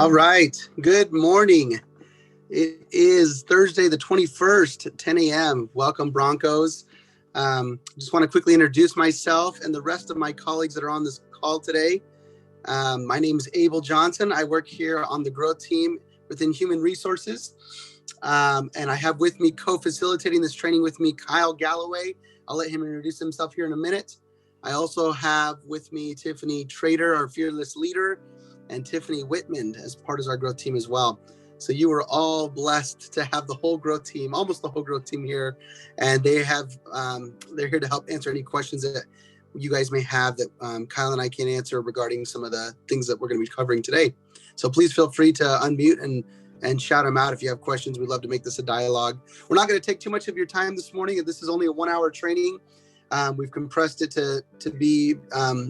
All right. Good morning. It is Thursday, the 21st, at 10 a.m. Welcome, Broncos. Just want to quickly introduce myself and the rest of my colleagues that are on this call today. My name is Abel Johnson. I work here on the growth team within Human Resources. And I have with me co-facilitating this training with me, Kyle Galloway. I'll let him introduce himself here in a minute. I also have with me Tiffany Trader, our fearless leader, and Tiffany Whitman as part of our growth team as well. So you are all blessed to have the whole growth team, almost the whole growth team here. And they have, they're here to help answer any questions that you guys may have that Kyle and I can answer regarding some of the things that we're going to be covering today. So please feel free to unmute and shout them out if you have questions. We'd love to make this a dialogue. We're not going to take too much of your time this morning. This is only a 1-hour training. We've compressed it to be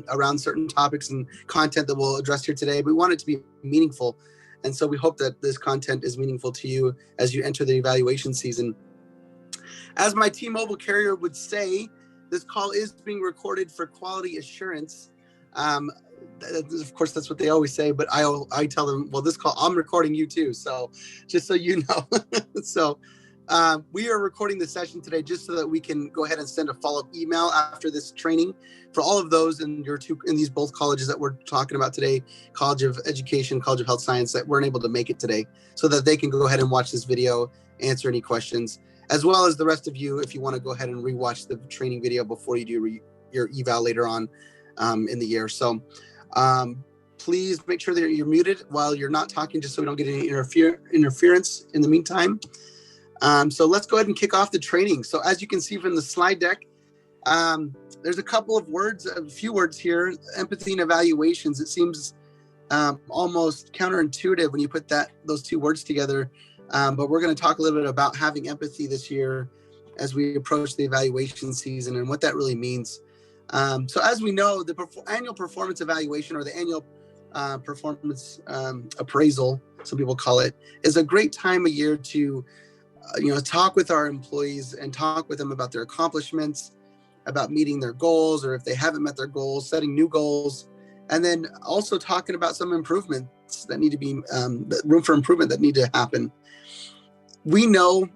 around certain topics and content that we'll address here today. We want it to be meaningful. And so we hope that this content is meaningful to you as you enter the evaluation season. As my T-Mobile carrier would say, this call is being recorded for quality assurance. Of course, that's what they always say, but I tell them, well, this call, I'm recording you too. So just so you know. So we are recording this session today just so that we can go ahead and send a follow-up email after this training for all of those in these both colleges that we're talking about today, College of Education, College of Health Science, that weren't able to make it today, so that they can go ahead and watch this video, answer any questions, as well as the rest of you if you want to go ahead and rewatch the training video before you do your eval later on in the year. So please make sure that you're muted while you're not talking, just so we don't get any interference in the meantime. So let's go ahead and kick off the training. So as you can see from the slide deck, there's a few words here, empathy and evaluations. It seems almost counterintuitive when you put those two words together. But we're going to talk a little bit about having empathy this year as we approach the evaluation season and what that really means. So as we know, the annual performance evaluation, or the annual performance appraisal, some people call it, is a great time of year to talk with our employees and talk with them about their accomplishments, about meeting their goals, or if they haven't met their goals, setting new goals, and then also talking about some improvements that need to be, room for improvement that need to happen. We know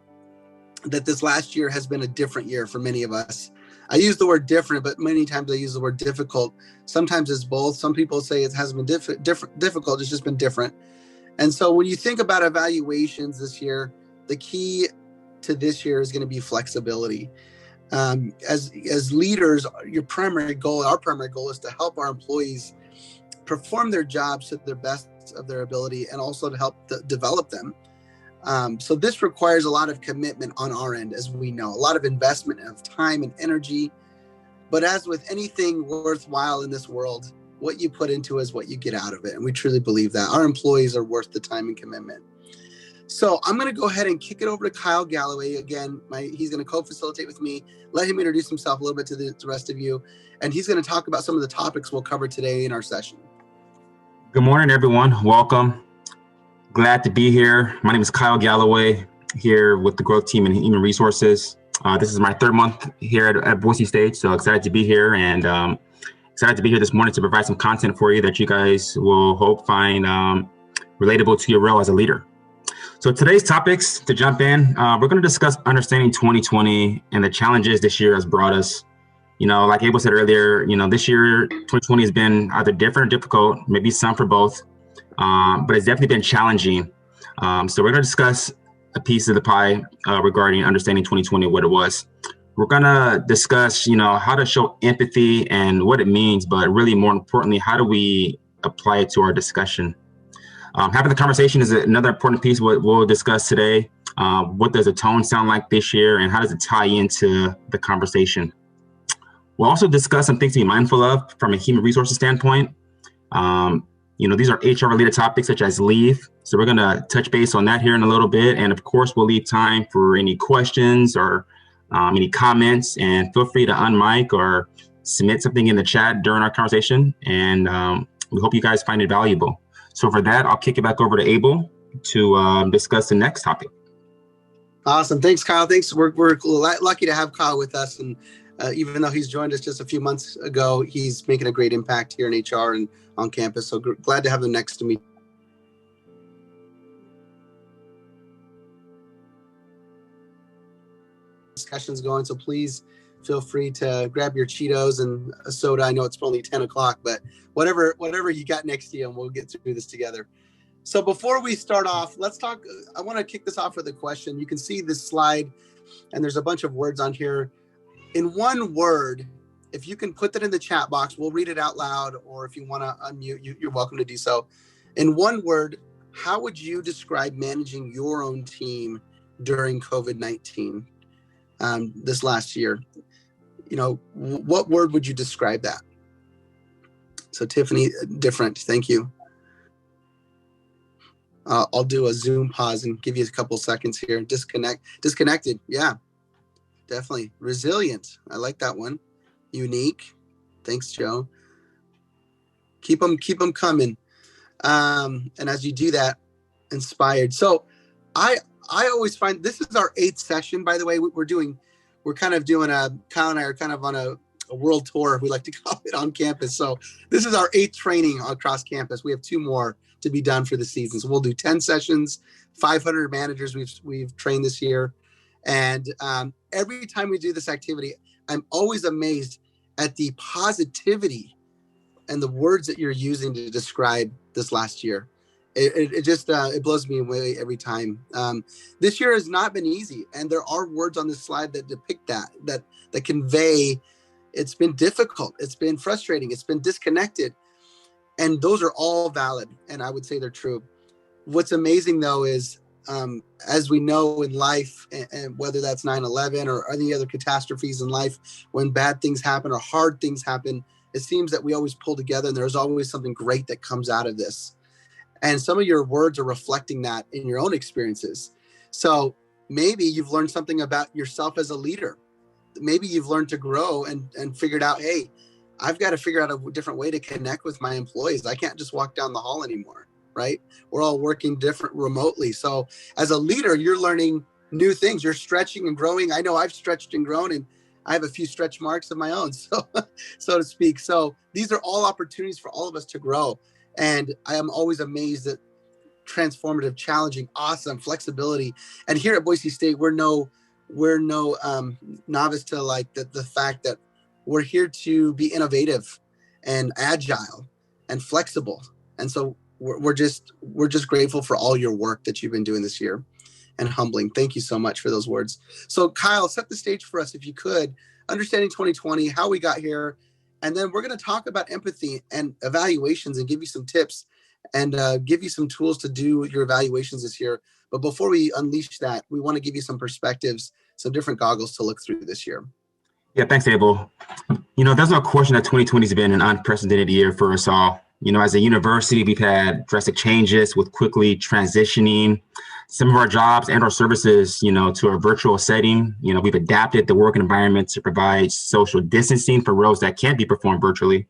that this last year has been a different year for many of us. I use the word different, but many times I use the word difficult. Sometimes it's both. Some people say it hasn't been difficult, it's just been different. And so when you think about evaluations this year, the key to this year is going to be flexibility. As leaders, our primary goal is to help our employees perform their jobs to the best of their ability, and also to help develop them. So this requires a lot of commitment on our end, as we know, a lot of investment of time and energy. But as with anything worthwhile in this world, what you put into is what you get out of it. And we truly believe that our employees are worth the time and commitment. So I'm going to go ahead and kick it over to Kyle Galloway. Again, he's going to co-facilitate with me. Let him introduce himself a little bit to the rest of you. And he's going to talk about some of the topics we'll cover today in our session. Good morning, everyone. Welcome. Glad to be here. My name is Kyle Galloway, here with the growth team in Human Resources. This is my third month here at Boise State, so excited to be here, and excited to be here this morning to provide some content for you that you guys will find relatable to your role as a leader. So today's topics, to jump in, we're going to discuss understanding 2020 and the challenges this year has brought us. Like Abel said earlier, this year, 2020 has been either different or difficult, maybe some for both, but it's definitely been challenging. So we're going to discuss a piece of the pie regarding understanding 2020, what it was. We're going to discuss, how to show empathy and what it means, but really more importantly, how do we apply it to our discussion? Having the conversation is another important piece what we'll discuss today. What does the tone sound like this year, and how does it tie into the conversation? We'll also discuss some things to be mindful of from a human resources standpoint. These are HR related topics such as leave. So we're going to touch base on that here in a little bit. And of course, we'll leave time for any questions or any comments, and feel free to unmic or submit something in the chat during our conversation. And we hope you guys find it valuable. So for that, I'll kick it back over to Abel to discuss the next topic. Awesome. Thanks, Kyle. Thanks. We're lucky to have Kyle with us. And even though he's joined us just a few months ago, he's making a great impact here in HR and on campus. So glad to have him next to me. discussions going. So please feel free to grab your Cheetos and a soda. I know it's only 10 o'clock, but whatever you got next to you, and we'll get through this together. So before we start off, let's talk. I want to kick this off with a question. You can see this slide, and there's a bunch of words on here. In one word, if you can put that in the chat box, we'll read it out loud, or if you want to unmute, you're welcome to do so. In one word, how would you describe managing your own team during COVID-19 this last year? You know, what word would you describe that? So Tiffany, different. Thank you. I'll do a Zoom pause and give you a couple seconds here. Disconnected. Yeah, definitely. Resilient. I like that one. Unique. Thanks, Joe. Keep them coming. And as you do that, inspired. So I always find this is our 8th session, by the way. Kyle and I are kind of on a world tour, we like to call it, on campus. So this is our 8th training across campus. We have 2 more to be done for the season. So we'll do 10 sessions, 500 managers we've trained this year. And every time we do this activity, I'm always amazed at the positivity and the words that you're using to describe this last year. It blows me away every time. This year has not been easy, and there are words on this slide that depict that convey it's been difficult, it's been frustrating, it's been disconnected, and those are all valid, and I would say they're true. What's amazing though is, as we know in life, and whether that's 9/11 or any other catastrophes in life, when bad things happen or hard things happen, it seems that we always pull together, and there's always something great that comes out of this. And some of your words are reflecting that in your own experiences. So maybe you've learned something about yourself as a leader. Maybe you've learned to grow and figured out, hey, I've got to figure out a different way to connect with my employees. I can't just walk down the hall anymore, right? We're all working different remotely. So as a leader, you're learning new things. You're stretching and growing. I know I've stretched and grown, and I have a few stretch marks of my own, so to speak. So these are all opportunities for all of us to grow. And I am always amazed at transformative, challenging, awesome flexibility. And here at Boise State, we're no novice to like the fact that we're here to be innovative and agile and flexible. And so we're just grateful for all your work that you've been doing this year, and humbling. Thank you so much for those words. So Kyle, set the stage for us if you could. Understanding 2020, how we got here. And then we're going to talk about empathy and evaluations and give you some tips and give you some tools to do your evaluations this year. But before we unleash that, we want to give you some perspectives, some different goggles to look through this year. Yeah, thanks, Abel. There's no question that 2020 has been an unprecedented year for us all. As a university, we've had drastic changes with quickly transitioning some of our jobs and our services, to a virtual setting. We've adapted the work environment to provide social distancing for roles that can't be performed virtually.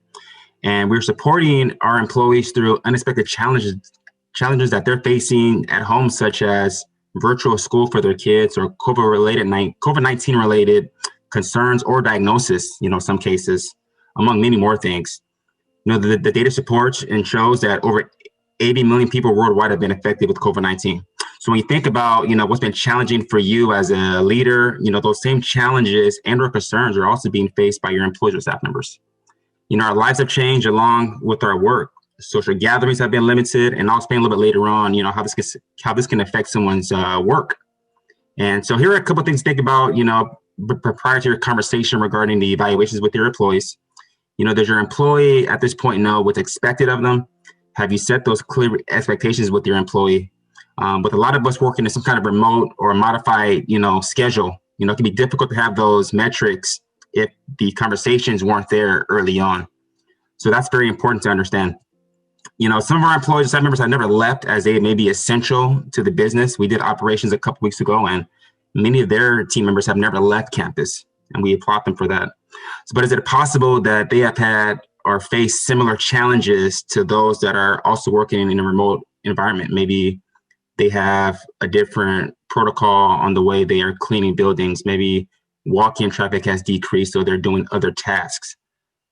And we're supporting our employees through unexpected challenges that they're facing at home, such as virtual school for their kids or COVID-19 related concerns or diagnosis, some cases, among many more things. The data supports and shows that over 80 million people worldwide have been affected with COVID-19. So when you think about, what's been challenging for you as a leader, those same challenges and or concerns are also being faced by your employees or staff members. Our lives have changed along with our work. Social gatherings have been limited, and I'll explain a little bit later on, how this can affect someone's work. And so here are a couple of things to think about, prior to your conversation regarding the evaluations with your employees. Does your employee at this point know what's expected of them? Have you set those clear expectations with your employee? With a lot of us working in some kind of remote or modified, schedule, it can be difficult to have those metrics if the conversations weren't there early on. So that's very important to understand. Some of our employees, staff members have never left as they may be essential to the business. We did operations a couple weeks ago, and many of their team members have never left campus, and we applaud them for that. But is it possible that they have had or faced similar challenges to those that are also working in a remote environment? Maybe they have a different protocol on the way they are cleaning buildings. Maybe walk-in traffic has decreased, so they're doing other tasks.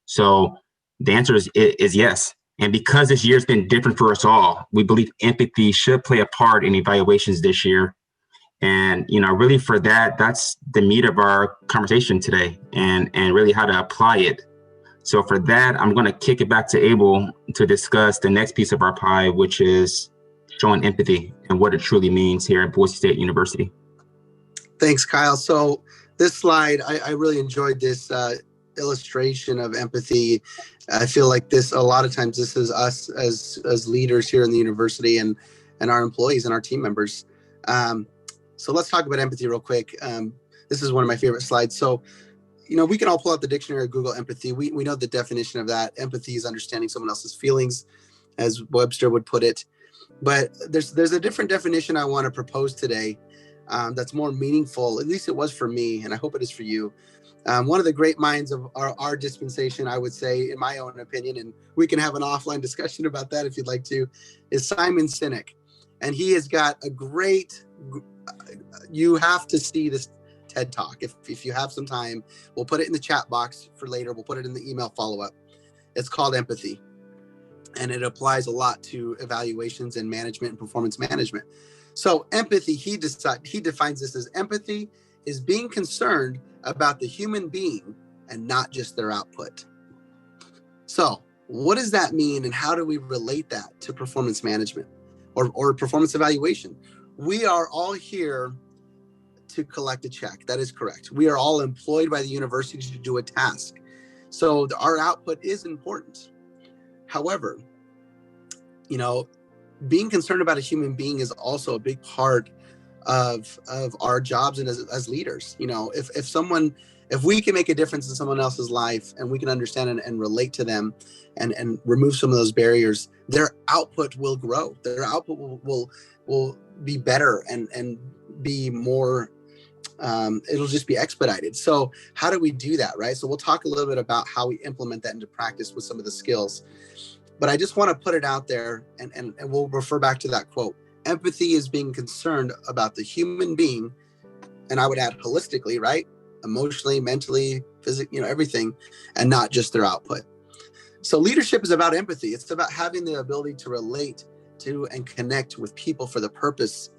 So the answer is yes. And because this year's been different for us all, we believe empathy should play a part in evaluations this year. And, really for that, that's the meat of our conversation today, and really how to apply it. So for that, I'm going to kick it back to Abel to discuss the next piece of our pie, which is showing empathy and what it truly means here at Boise State University. Thanks, Kyle. So this slide, I really enjoyed this illustration of empathy. I feel like a lot of times this is us as leaders here in the university and our employees and our team members. So let's talk about empathy real quick. This is one of my favorite slides. So, we can all pull out the dictionary or Google empathy. We know the definition of that. Empathy is understanding someone else's feelings, as Webster would put it. But there's a different definition I want to propose today that's more meaningful. At least it was for me, and I hope it is for you. One of the great minds of our dispensation, I would say, in my own opinion, and we can have an offline discussion about that if you'd like to, is Simon Sinek. And he has got a great, you have to see this TED Talk. If you have some time, we'll put it in the chat box for later. We'll put it in the email follow-up. It's called Empathy. And it applies a lot to evaluations and management and performance management. So empathy, he defines this as empathy is being concerned about the human being and not just their output. So what does that mean, and how do we relate that to performance management or performance evaluation? We are all here to collect a check. That is correct. We are all employed by the university to do a task. So our output is important. However, being concerned about a human being is also a big part of our jobs and as leaders. If we can make a difference in someone else's life and we can understand and relate to them and remove some of those barriers, their output will grow. Their output will be better and be more, it'll just be expedited. So how do we do that, right? So we'll talk a little bit about how we implement that into practice with some of the skills. But I just want to put it out there, and we'll refer back to that quote. Empathy is being concerned about the human being, and I would add holistically, right? Emotionally, mentally, physically, everything, and not just their output. So leadership is about empathy. It's about having the ability to relate to and connect with people for the purpose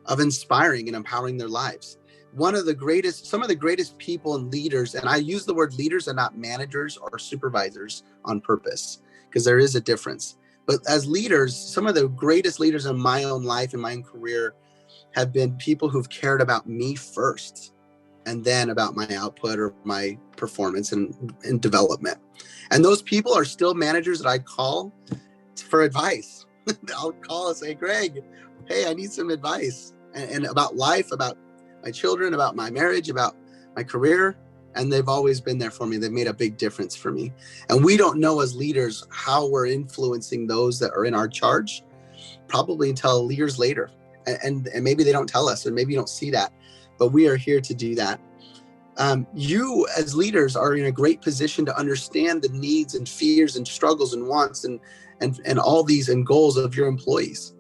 of inspiring and empowering their lives. Some of the greatest people and leaders, and I use the word leaders and not managers or supervisors on purpose, because there is a difference. But as leaders, some of the greatest leaders in my own life, in my own career, have been people who've cared about me first, and then about my output or my performance and development. And those people are still managers that I call for advice. I'll call and say, Greg, hey, I need some advice and about life, about my children, about my marriage, about my career. And they've always been there for me. They've made a big difference for me. And we don't know as leaders how we're influencing those that are in our charge, probably until years later. And maybe they don't tell us, or maybe you don't see that, but we are here to do that. You as leaders are in a great position to understand the needs and fears and struggles and wants and all these and goals of your employees.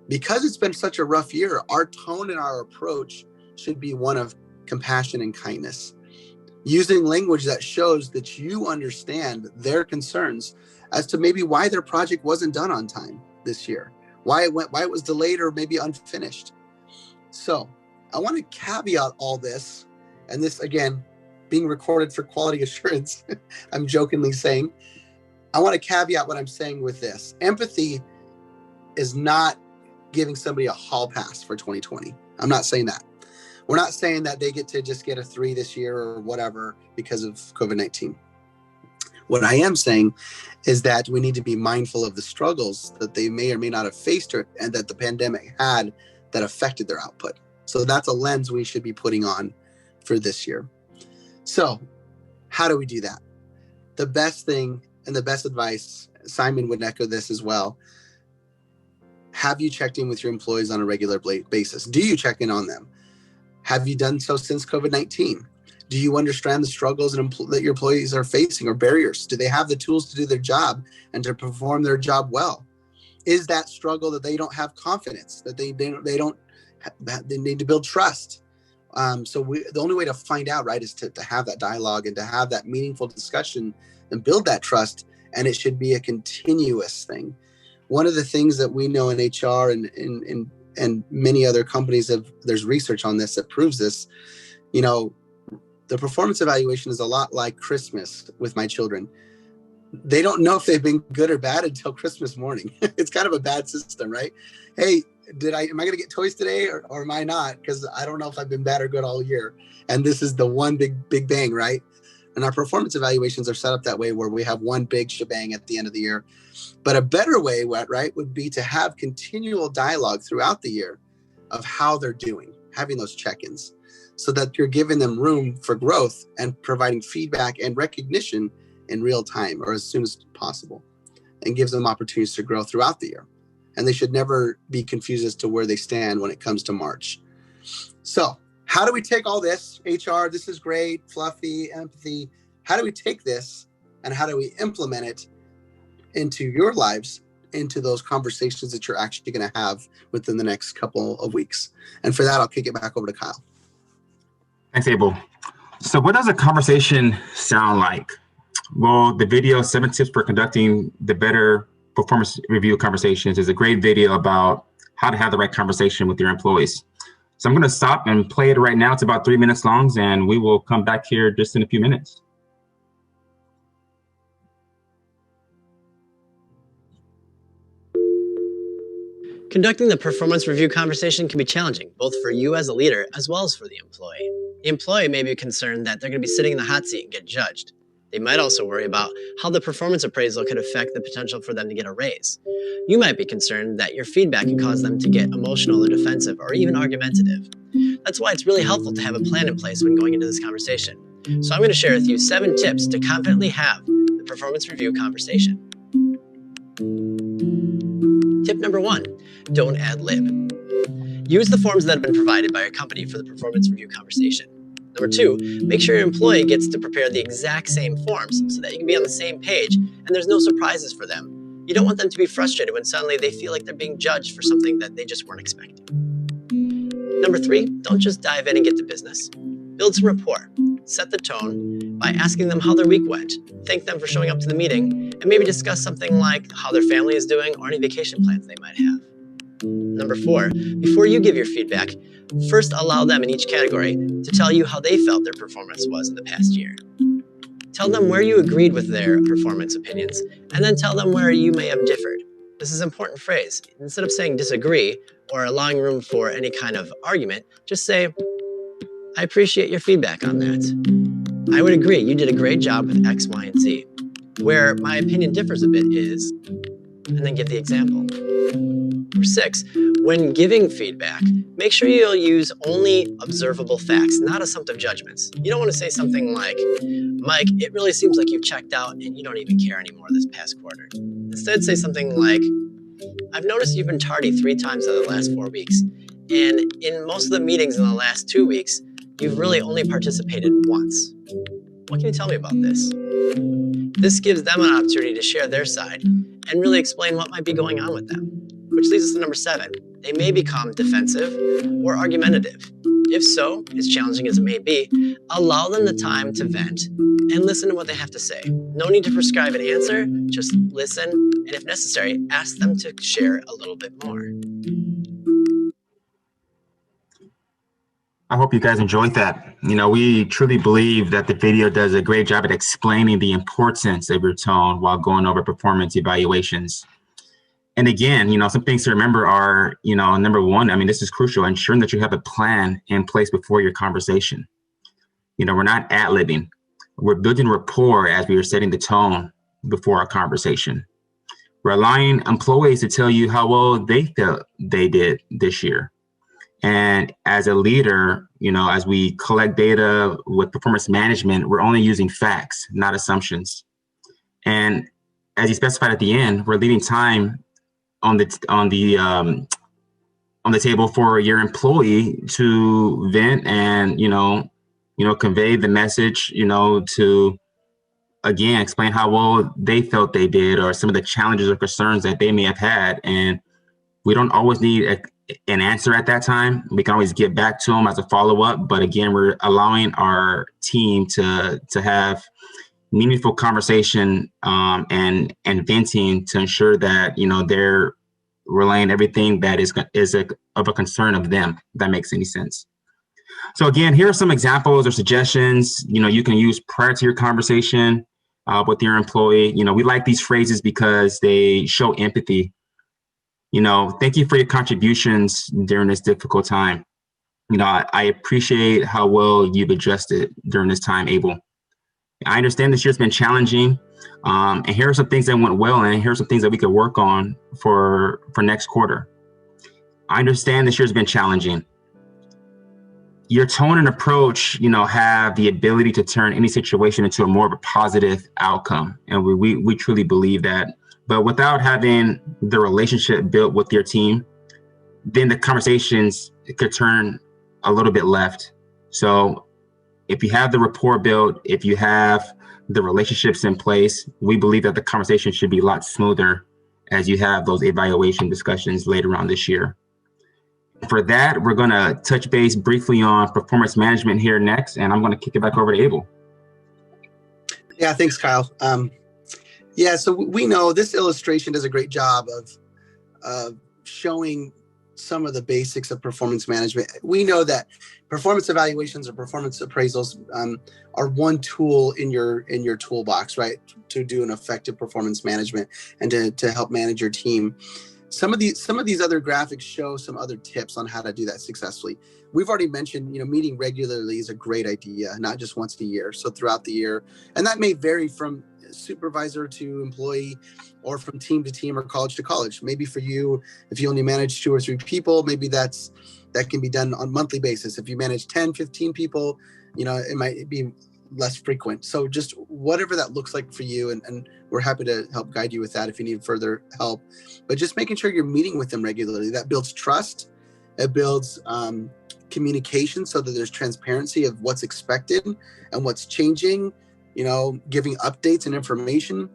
Because it's been such a rough year, our tone and our approach should be one of compassion and kindness, using language that shows that you understand their concerns as to maybe why their project wasn't done on time this year, why it was delayed or maybe unfinished. So I want to caveat all this, and this again, being recorded for quality assurance, I'm jokingly saying, I want to caveat what I'm saying with this. Empathy is not giving somebody a hall pass for 2020. I'm not saying that. We're not saying that they get to just get a 3 this year or whatever because of COVID-19. What I am saying is that we need to be mindful of the struggles that they may or may not have faced and that the pandemic had that affected their output. So that's a lens we should be putting on for this year. So how do we do that? The best thing and the best advice, Simon would echo this as well. Have you checked in with your employees on a regular basis? Do you check in on them? Have you done so since COVID-19? Do you understand the struggles that your employees are facing or barriers? Do they have the tools to do their job and to perform their job well? Is that struggle that they don't have confidence, that they need to build trust? The only way to find out, right, is to have that dialogue and to have that meaningful discussion and build that trust. And it should be a continuous thing. One of the things that we know in HR and and many other companies there's research on this that proves this. The performance evaluation is a lot like Christmas with my children. They don't know if they've been good or bad until Christmas morning. It's kind of a bad system, right? Hey, am I going to get toys today or am I not? Because I don't know if I've been bad or good all year. And this is the one big bang, right? And our performance evaluations are set up that way, where we have one big shebang at the end of the year. But a better way, right, would be to have continual dialogue throughout the year of how they're doing, having those check-ins, so that you're giving them room for growth and providing feedback and recognition in real time or as soon as possible, and gives them opportunities to grow throughout the year. And they should never be confused as to where they stand when it comes to March. So how do we take all this? HR, this is great, fluffy, empathy. How do we take this and how do we implement it into your lives, into those conversations that you're actually going to have within the next couple of weeks? And for that, I'll kick it back over to Kyle. Thanks, Abel. So what does a conversation sound like? Well, the video 7 Tips for Conducting the Better Performance Review Conversations is a great video about how to have the right conversation with your employees. So I'm going to stop and play it right now. It's about 3 minutes long, and we will come back here just in a few minutes. Conducting the performance review conversation can be challenging, both for you as a leader as well as for the employee. The employee may be concerned that they're going to be sitting in the hot seat and get judged. They might also worry about how the performance appraisal could affect the potential for them to get a raise. You might be concerned that your feedback can cause them to get emotional or defensive or even argumentative. That's why it's really helpful to have a plan in place when going into this conversation. So I'm going to share with you 7 tips to confidently have the performance review conversation. Tip number 1, don't ad lib. Use the forms that have been provided by your company for the performance review conversation. Number 2, make sure your employee gets to prepare the exact same forms so that you can be on the same page and there's no surprises for them. You don't want them to be frustrated when suddenly they feel like they're being judged for something that they just weren't expecting. Number 3, don't just dive in and get to business. Build some rapport. Set the tone by asking them how their week went. Thank them for showing up to the meeting and maybe discuss something like how their family is doing or any vacation plans they might have. Number 4, before you give your feedback, first allow them in each category to tell you how they felt their performance was in the past year. Tell them where you agreed with their performance opinions, and then tell them where you may have differed. This is an important phrase. Instead of saying disagree or allowing room for any kind of argument, just say, I appreciate your feedback on that. I would agree you did a great job with X, Y, and Z. Where my opinion differs a bit is, and then give the example. Number 6, when giving feedback, make sure you'll use only observable facts, not assumptive judgments. You don't want to say something like, Mike, it really seems like you've checked out and you don't even care anymore this past quarter. Instead, say something like, I've noticed you've been tardy 3 times out of the last 4 weeks. And in most of the meetings in the last 2 weeks, you've really only participated once. What can you tell me about this? This gives them an opportunity to share their side and really explain what might be going on with them. Which leads us to number 7. They may become defensive or argumentative. If so, as challenging as it may be, allow them the time to vent and listen to what they have to say. No need to prescribe an answer, just listen, and if necessary, ask them to share a little bit more. I hope you guys enjoyed that. We truly believe that the video does a great job at explaining the importance of your tone while going over performance evaluations. And again, some things to remember are, number 1, this is crucial, ensuring that you have a plan in place before your conversation. We're not ad-libbing. We're building rapport as we are setting the tone before our conversation. We're allowing employees to tell you how well they felt they did this year. And as a leader, as we collect data with performance management, we're only using facts, not assumptions. And as you specified at the end, we're leaving time on the table for your employee to vent and convey the message, to again explain how well they felt they did or some of the challenges or concerns that they may have had. And we don't always need an answer at that time. We can always get back to them as a follow-up, but again, we're allowing our team to have meaningful conversation and venting to ensure that they're relaying everything that is of a concern of them, if that makes any sense. So again, here are some examples or suggestions, you can use prior to your conversation with your employee. We like these phrases because they show empathy. Thank you for your contributions during this difficult time. I appreciate how well you've adjusted during this time, Abel. I understand this year's been challenging, and here are some things that went well, and here are some things that we could work on for next quarter. I understand this year's been challenging. Your tone and approach, have the ability to turn any situation into a more of a positive outcome, and we truly believe that. But without having the relationship built with your team, then the conversations could turn a little bit left. So if you have the rapport built, if you have the relationships in place, we believe that the conversation should be a lot smoother as you have those evaluation discussions later on this year. For that, we're going to touch base briefly on performance management here next, and I'm going to kick it back over to Abel. Yeah, thanks, Kyle. So we know this illustration does a great job of showing some of the basics of performance management. We know that performance evaluations or performance appraisals are one tool in your toolbox, right, to do an effective performance management and to help manage your team. Some of these other graphics show some other tips on how to do that successfully. We've already mentioned, meeting regularly is a great idea, not just once a year. So throughout the year, and that may vary from supervisor to employee or from team to team or college to college. Maybe for you, if you only manage 2 or 3 people, maybe that can be done on a monthly basis. If you manage 10, 15 people, it might be less frequent. So just whatever that looks like for you, and we're happy to help guide you with that if you need further help. But just making sure you're meeting with them regularly, that builds trust. It builds communication so that there's transparency of what's expected and what's changing, giving updates and information.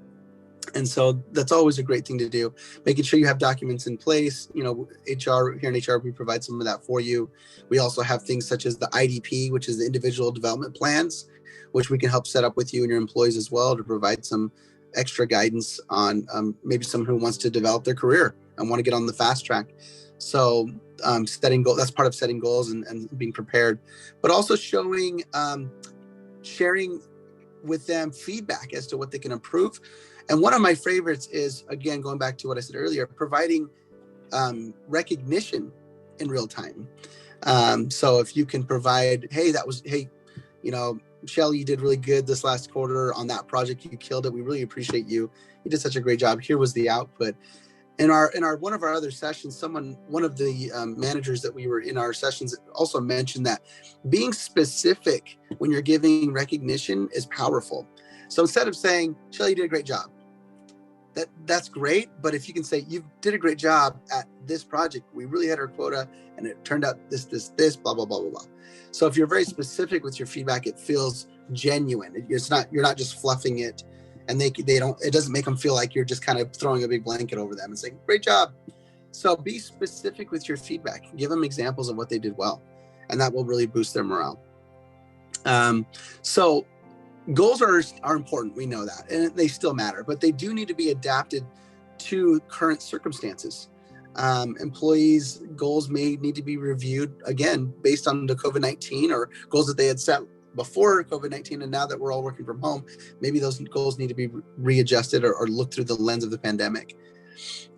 And so that's always a great thing to do. Making sure you have documents in place. HR, here in HR, we provide some of that for you. We also have things such as the IDP, which is the individual development plans, which we can help set up with you and your employees as well to provide some extra guidance on maybe someone who wants to develop their career and want to get on the fast track. So setting goals, that's part of setting goals and being prepared, but also sharing with them feedback as to what they can improve. And one of my favorites is, again, going back to what I said earlier, providing recognition in real time. So if you can provide, hey, Shelly, you did really good this last quarter on that project. You killed it. We really appreciate you. You did such a great job. Here was the output. In our one of our other sessions, one of the managers that we were in our sessions also mentioned that being specific when you're giving recognition is powerful. So instead of saying, Shelly, you did a great job, that's great. But if you can say, you did a great job at this project, we really had our quota and it turned out this, blah, blah, blah, blah, blah. So if you're very specific with your feedback, it feels genuine. You're not just fluffing it, and it doesn't make them feel like you're just kind of throwing a big blanket over them and saying, great job. So be specific with your feedback. Give them examples of what they did well, and that will really boost their morale. So goals are important. We know that, and they still matter, but they do need to be adapted to current circumstances. Employees' goals may need to be reviewed again based on the COVID-19 or goals that they had set before COVID-19, and now that we're all working from home, maybe those goals need to be readjusted or looked through the lens of the pandemic.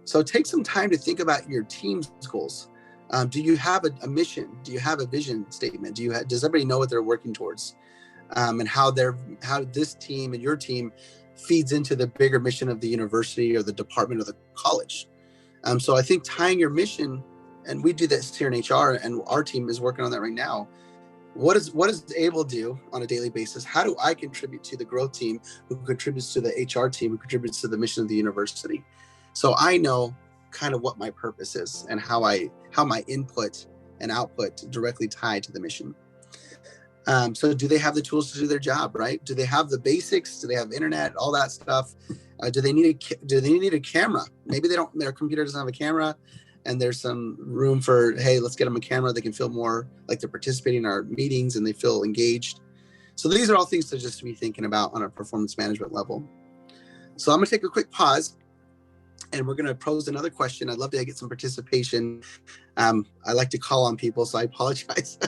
So take some time to think about your team's goals. Do you have a mission? Do you have a vision statement? Does everybody know what they're working towards? And how this team and your team feeds into the bigger mission of the university or the department or the college. So I think tying your mission, and we do this here in HR, and our team is working on that right now. What does Able do on a daily basis? How do I contribute to the growth team, who contributes to the HR team, who contributes to the mission of the university? So I know kind of what my purpose is and how my input and output directly tie to the mission. So do they have the tools to do their job, right? Do they have the basics? Do they have internet, all that stuff? Do they need a camera? Maybe their computer doesn't have a camera, and there's some room for, hey, let's get them a camera. They can feel more like they're participating in our meetings and they feel engaged. So these are all things to just be thinking about on a performance management level. So I'm gonna take a quick pause And we're going to pose another question. I'd love to get some participation. I like to call on people, so I apologize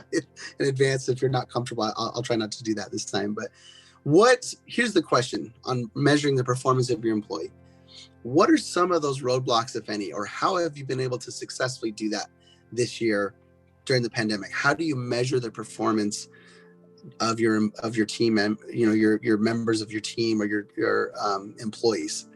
in advance if you're not comfortable. I'll try not to do that this time. But here's the question on measuring the performance of your employee. What are some of those roadblocks, if any, or how have you been able to successfully do that this year during the pandemic? How do you measure the performance of your team and your members of your team or your employees?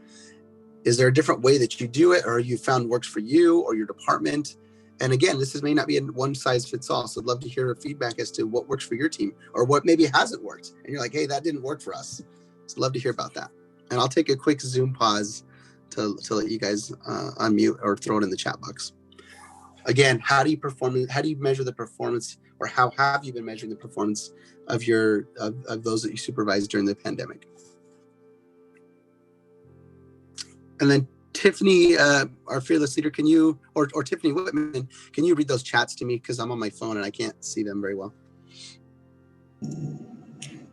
Is there a different way that you do it, or you found works for you or your department? And again, this may not be a one size fits all. So I'd love to hear feedback as to what works for your team or what maybe hasn't worked. And you're like, hey, that didn't work for us. So I'd love to hear about that. And I'll take a quick Zoom pause to let you guys unmute or throw it in the chat box. Again, how do you measure the performance, or how have you been measuring the performance of those that you supervised during the pandemic? And then Tiffany, our fearless leader, can you, or Tiffany Whitman, can you read those chats to me? Because I'm on my phone and I can't see them very well.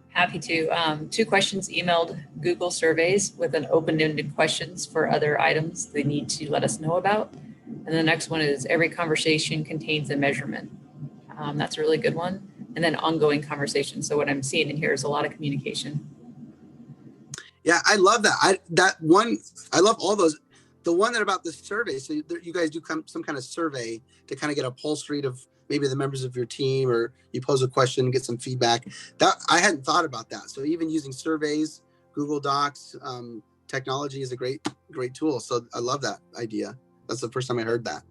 Happy to. 2 questions emailed Google surveys with an open-ended questions for other items they need to let us know about. And the next one is every conversation contains a measurement. That's a really good one. And then ongoing conversation. So what I'm seeing in here is a lot of communication. Yeah, I love that. I love all those. The one that about the survey, so you guys do some kind of survey to kind of get a pulse read of maybe the members of your team, or you pose a question and get some feedback. That I hadn't thought about that. So even using surveys, Google Docs, technology is a great tool. So I love that idea. That's the first time I heard that.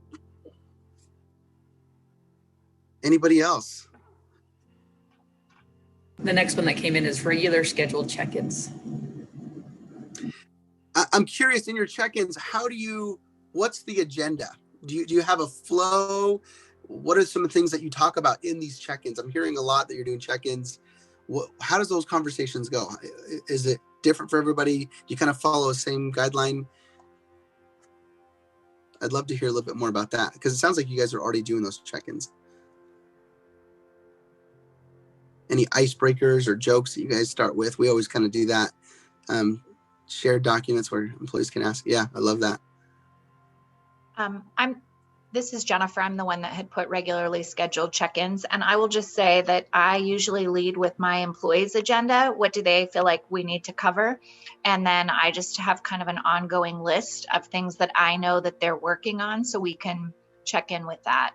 Anybody else? The next one that came in is regular scheduled check-ins. I'm curious, in your check-ins, what's the agenda? Do you have a flow? What are some of the things that you talk about in these check-ins? I'm hearing a lot that you're doing check-ins. How does those conversations go? Is it different for everybody? Do you kind of follow the same guideline? I'd love to hear a little bit more about that, because it sounds like you guys are already doing those check-ins. Any icebreakers or jokes that you guys start with? We always kind of do that. Shared documents where employees can ask. Yeah, I love that. This is Jennifer. I'm the one that had put regularly scheduled check-ins. And I will just say that I usually lead with my employees' agenda. What do they feel like we need to cover? And then I just have kind of an ongoing list of things that I know that they're working on, so we can check in with that.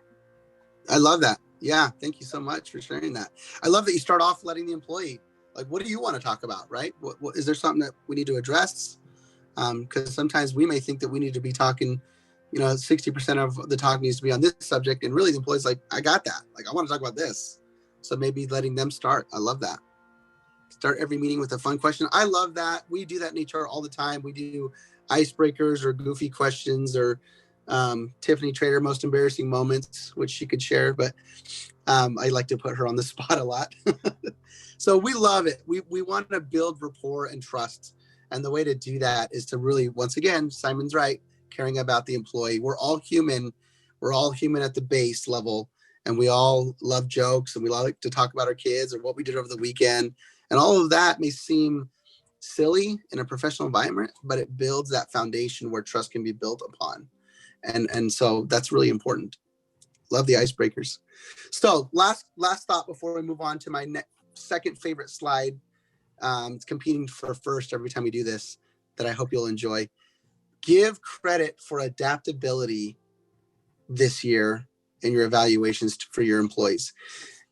I love that. Yeah, thank you so much for sharing that. I love that you start off letting the employee, like, what do you want to talk about, right? What is there something that we need to address? Because sometimes we may think that we need to be talking, 60% of the talk needs to be on this subject, and really the employee's like, I got that. Like, I want to talk about this. So maybe letting them start. I love that. Start every meeting with a fun question. I love that. We do that in HR all the time. We do icebreakers or goofy questions, or Tiffany Trader most embarrassing moments, which she could share, but I like to put her on the spot a lot. So we love it. We want to build rapport and trust. And the way to do that is to really, once again, Simon's right, caring about the employee. We're all human. We're all human at the base level. And we all love jokes, and we like to talk about our kids or what we did over the weekend. And all of that may seem silly in a professional environment, but it builds that foundation where trust can be built upon. And so that's really important. Love the icebreakers. So last thought before we move on to my second favorite slide. It's competing for first every time we do this, that I hope you'll enjoy. Give credit for adaptability this year in your evaluations for your employees.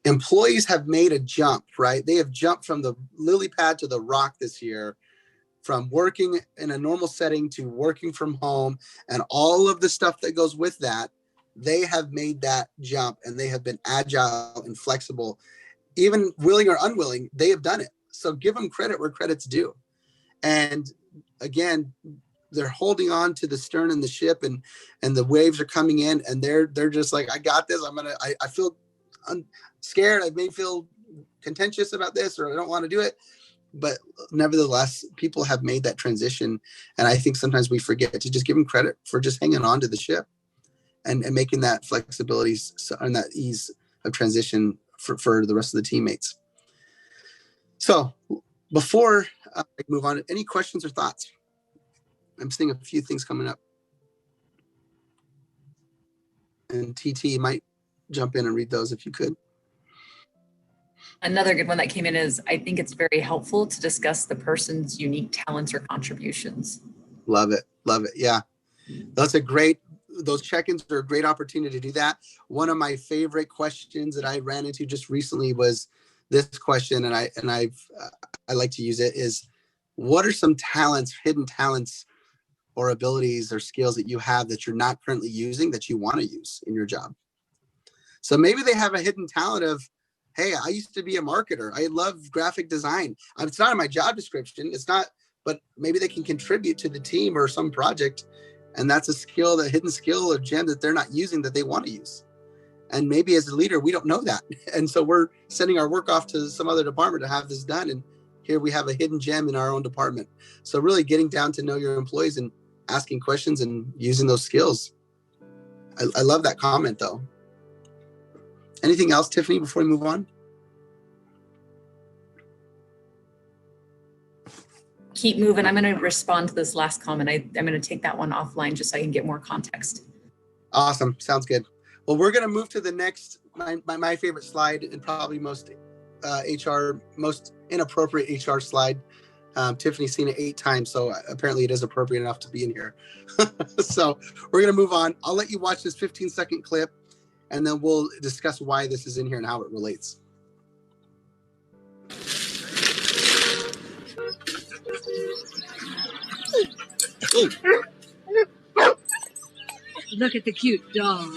Employees have made a jump, right? They have jumped from the lily pad to the rock this year, from working in a normal setting to working from home, and all of the stuff that goes with that. They have made that jump, and they have been agile and flexible. Even willing or unwilling, they have done it. So give them credit where credit's due. And again, they're holding on to the stern and the ship, and the waves are coming in, and they're just like, I got this. I feel scared. I may feel contentious about this, or I don't want to do it. But nevertheless, people have made that transition. And I think sometimes we forget to just give them credit for just hanging on to the ship and making that flexibility and that ease of transition for the rest of the teammates. So before I move on, any questions or thoughts? I'm seeing a few things coming up. And TT might jump in and read those if you could. Another good one that came in is, I think it's very helpful to discuss the person's unique talents or contributions. Love it. Love it. Yeah. Those check-ins are a great opportunity to do that. One of my favorite questions that I ran into just recently was this question, and I like to use it, is what are some talents, hidden talents or abilities or skills that you have that you're not currently using that you want to use in your job? So maybe they have a hidden talent of, hey, I used to be a marketer. I love graphic design. It's not in my job description. It's not, but maybe they can contribute to the team or some project. And that's a skill, the hidden skill or gem that they're not using that they want to use. And maybe as a leader, we don't know that. And so we're sending our work off to some other department to have this done. And here we have a hidden gem in our own department. So really getting down to know your employees and asking questions and using those skills. I love that comment though. Anything else, Tiffany, before we move on? Keep moving. I'm going to respond to this last comment. I'm going to take that one offline just so I can get more context. Awesome. Sounds good. Well, we're going to move to the next, my favorite slide and probably most inappropriate HR slide. Tiffany's seen it 8 times, so apparently it is appropriate enough to be in here. So we're going to move on. I'll let you watch this 15-second clip, and then we'll discuss why this is in here and how it relates. Look at the cute dog.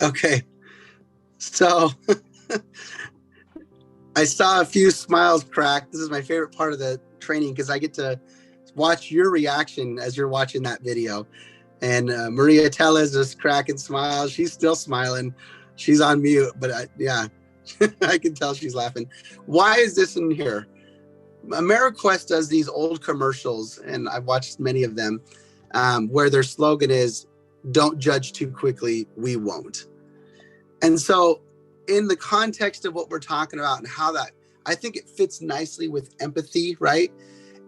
Okay, so I saw a few smiles crack. This is my favorite part of the training because I get to watch your reaction as you're watching that video. And Maria Tellez just cracking smiles. She's still smiling. She's on mute, but yeah, I can tell she's laughing. Why is this in here? AmeriQuest does these old commercials, and I've watched many of them, where their slogan is, "Don't judge too quickly, we won't." And so in the context of what we're talking about and how that, I think it fits nicely with empathy, right?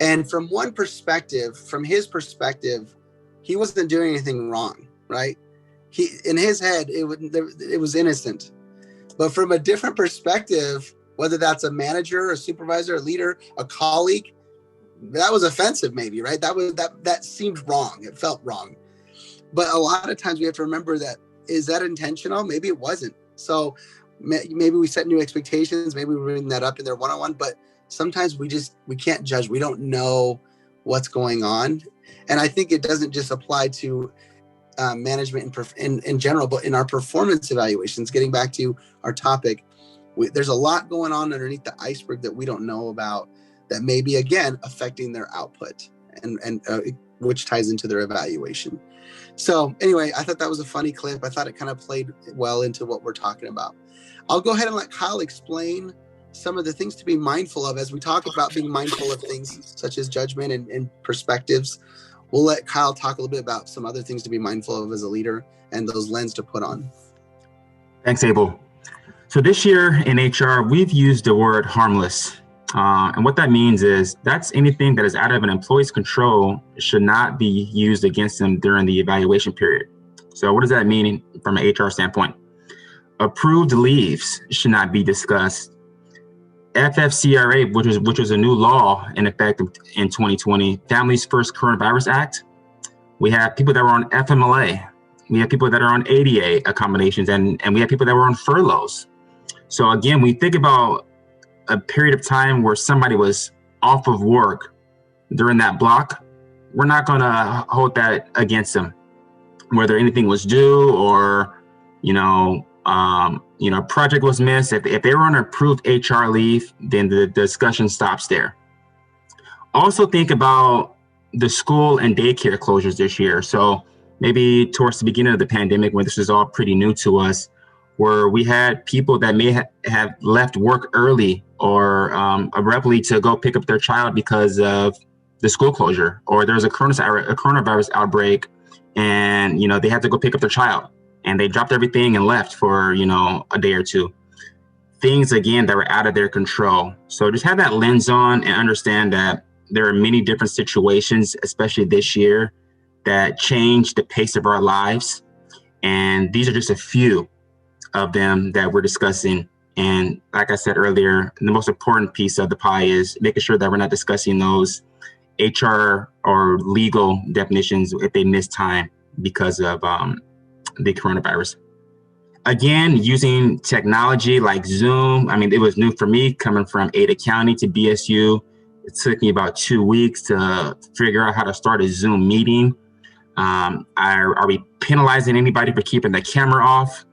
And from one perspective, from his perspective, he wasn't doing anything wrong, right? In his head, it was innocent. But from a different perspective, whether that's a manager, a supervisor, a leader, a colleague, that was offensive maybe, right? That seemed wrong. It felt wrong. But a lot of times we have to remember that, is that intentional? Maybe it wasn't. So maybe we set new expectations. Maybe we bring that up in their one-on-one, but sometimes we can't judge. We don't know what's going on. And I think it doesn't just apply to management in general, but in our performance evaluations, getting back to our topic, there's a lot going on underneath the iceberg that we don't know about that may be, again, affecting their output and which ties into their evaluation. So anyway, I thought that was a funny clip. I thought it kind of played well into what we're talking about. I'll go ahead and let Kyle explain some of the things to be mindful of as we talk about being mindful of things such as judgment and perspectives. We'll let Kyle talk a little bit about some other things to be mindful of as a leader and those lenses to put on. Thanks, Abel. So this year in HR, we've used the word harmless. And what that means is that's anything that is out of an employee's control should not be used against them during the evaluation period. So what does that mean from an HR standpoint? Approved leaves should not be discussed. FFCRA, which was a new law in effect in 2020, Families First Coronavirus Act. We have people that were on FMLA. We have people that are on ADA accommodations, and we have people that were on furloughs. So again, we think about a period of time where somebody was off of work during that block, we're not going to hold that against them, whether anything was due or, project was missed. If they were on approved HR leave, then the discussion stops there. Also think about the school and daycare closures this year. So maybe towards the beginning of the pandemic, when this was all pretty new to us, where we had people that may have left work early or abruptly to go pick up their child because of the school closure, or there's a coronavirus outbreak, and they had to go pick up their child, and they dropped everything and left for a day or two. Things again that were out of their control. So just have that lens on and understand that there are many different situations, especially this year, that change the pace of our lives. And these are just a few of them that we're discussing. And like I said earlier, the most important piece of the pie is making sure that we're not discussing those HR or legal definitions if they miss time because of the coronavirus. Again, using technology like Zoom. I mean, it was new for me coming from Ada County to BSU. It took me about 2 weeks to figure out how to start a Zoom meeting. Are we penalizing anybody for keeping the camera off?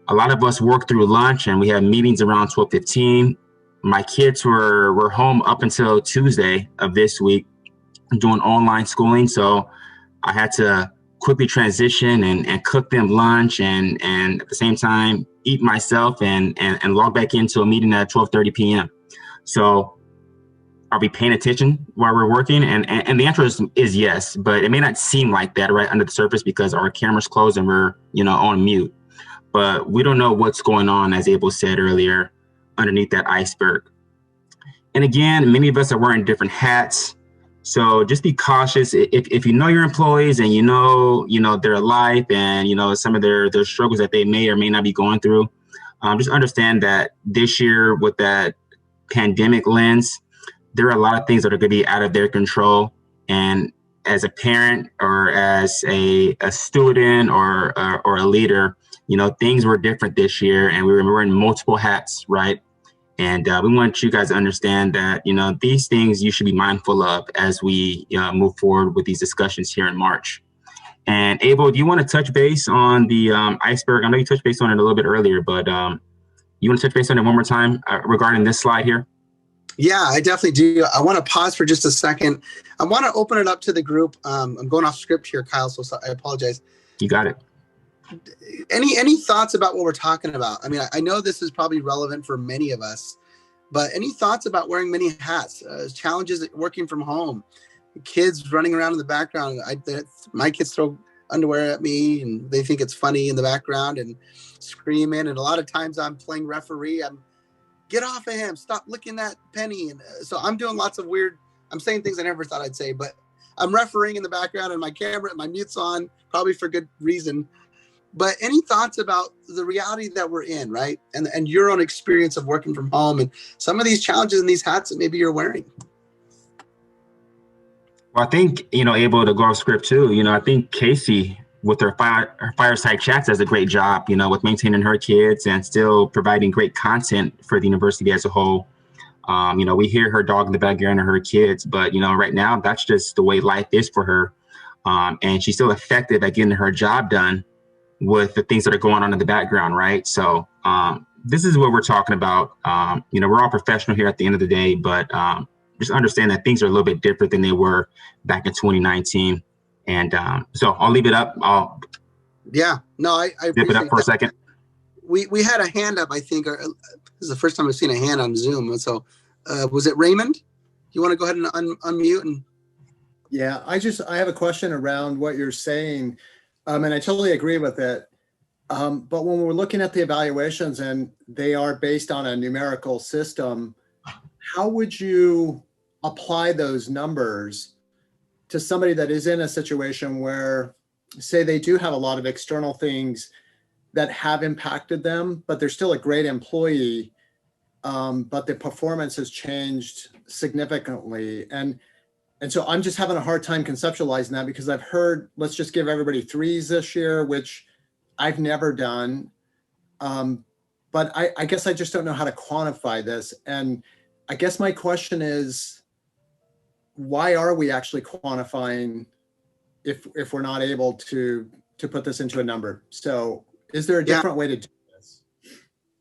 A lot of us work through lunch and we have meetings around 12:15. My kids were home up until Tuesday of this week doing online schooling. So I had to quickly transition and cook them lunch and at the same time eat myself and log back into a meeting at 12:30 p.m. So are we paying attention while we're working? And the answer is yes, but it may not seem like that right under the surface because our camera's closed and we're on mute. But we don't know what's going on, as Abel said earlier, underneath that iceberg. And again, many of us are wearing different hats. So just be cautious. If you know your employees and you know their life and some of their struggles that they may or may not be going through, just understand that this year with that pandemic lens, there are a lot of things that are going to be out of their control. And as a parent or as a student or a leader, things were different this year, and we were wearing multiple hats, right? And we want you guys to understand that, these things you should be mindful of as we move forward with these discussions here in March. And Abel, do you want to touch base on the iceberg? I know you touched base on it a little bit earlier, but you want to touch base on it one more time regarding this slide here? Yeah, I definitely do. I want to pause for just a second. I want to open it up to the group. I'm going off script here, Kyle, so I apologize. You got it. Any thoughts about what we're talking about? I mean, I know this is probably relevant for many of us, but any thoughts about wearing many hats, challenges working from home, kids running around in the background? My kids throw underwear at me and they think it's funny in the background and screaming. And a lot of times I'm playing referee. Get off of him, stop licking that penny. And so I'm doing lots of I'm saying things I never thought I'd say, but I'm refereeing in the background and my mute's on, probably for good reason. But any thoughts about the reality that we're in, right? And your own experience of working from home and some of these challenges and these hats that maybe you're wearing? Well, I think, able to go off script too. I think Casey with her fireside chats does a great job, with maintaining her kids and still providing great content for the university as a whole. We hear her dog in the background of her kids, but, right now that's just the way life is for her. And she's still effective at getting her job done with the things that are going on in the background, right? So this is what we're talking about. We're all professional here at the end of the day, but just understand that things are a little bit different than they were back in 2019. And so I'll leave it up. I zip it up for a second. We had a hand up, I think. This is the first time I've seen a hand on Zoom. So was it Raymond? You want to go ahead and unmute? And Yeah, I have a question around what you're saying. And I totally agree with it. But when we're looking at the evaluations and they are based on a numerical system, how would you apply those numbers to somebody that is in a situation where, say, they do have a lot of external things that have impacted them, but they're still a great employee, but the performance has changed significantly. And so I'm just having a hard time conceptualizing that because I've heard, let's just give everybody 3s this year, which I've never done. But I guess I just don't know how to quantify this. And I guess my question is, why are we actually quantifying if we're not able to put this into a number? So is there a different way to do this?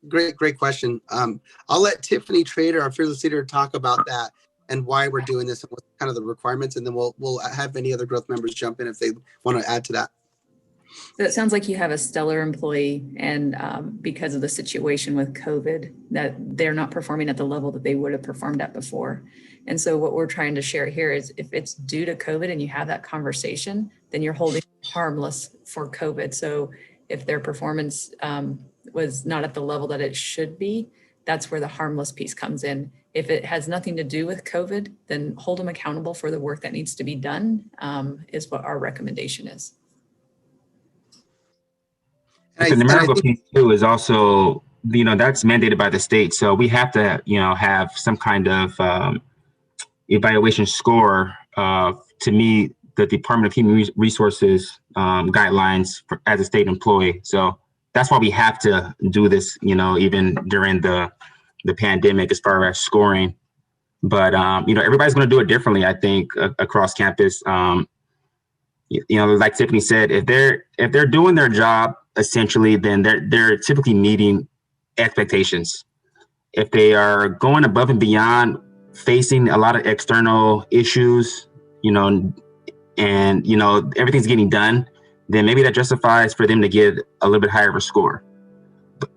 Great question. I'll let Tiffany Trader, our fearless leader, talk about that and why we're doing this and what kind of the requirements, and then we'll have any other growth members jump in if they want to add to that. So it sounds like you have a stellar employee, and because of the situation with COVID, that they're not performing at the level that they would have performed at before. And so what we're trying to share here is if it's due to COVID and you have that conversation, then you're holding harmless for COVID. So if their performance was not at the level that it should be, that's where the harmless piece comes in. If it has nothing to do with COVID, then hold them accountable for the work that needs to be done, is what our recommendation is. The numerical piece too is also, that's mandated by the state. So we have to, have some kind of evaluation score to meet the Department of Human Resources guidelines as a state employee. So that's why we have to do this, even during the pandemic as far as scoring. But, everybody's going to do it differently, I think, across campus. Like Tiffany said, if they're doing their job, essentially, then they're typically meeting expectations. If they are going above and beyond, facing a lot of external issues, and everything's getting done, then maybe that justifies for them to get a little bit higher of a score. But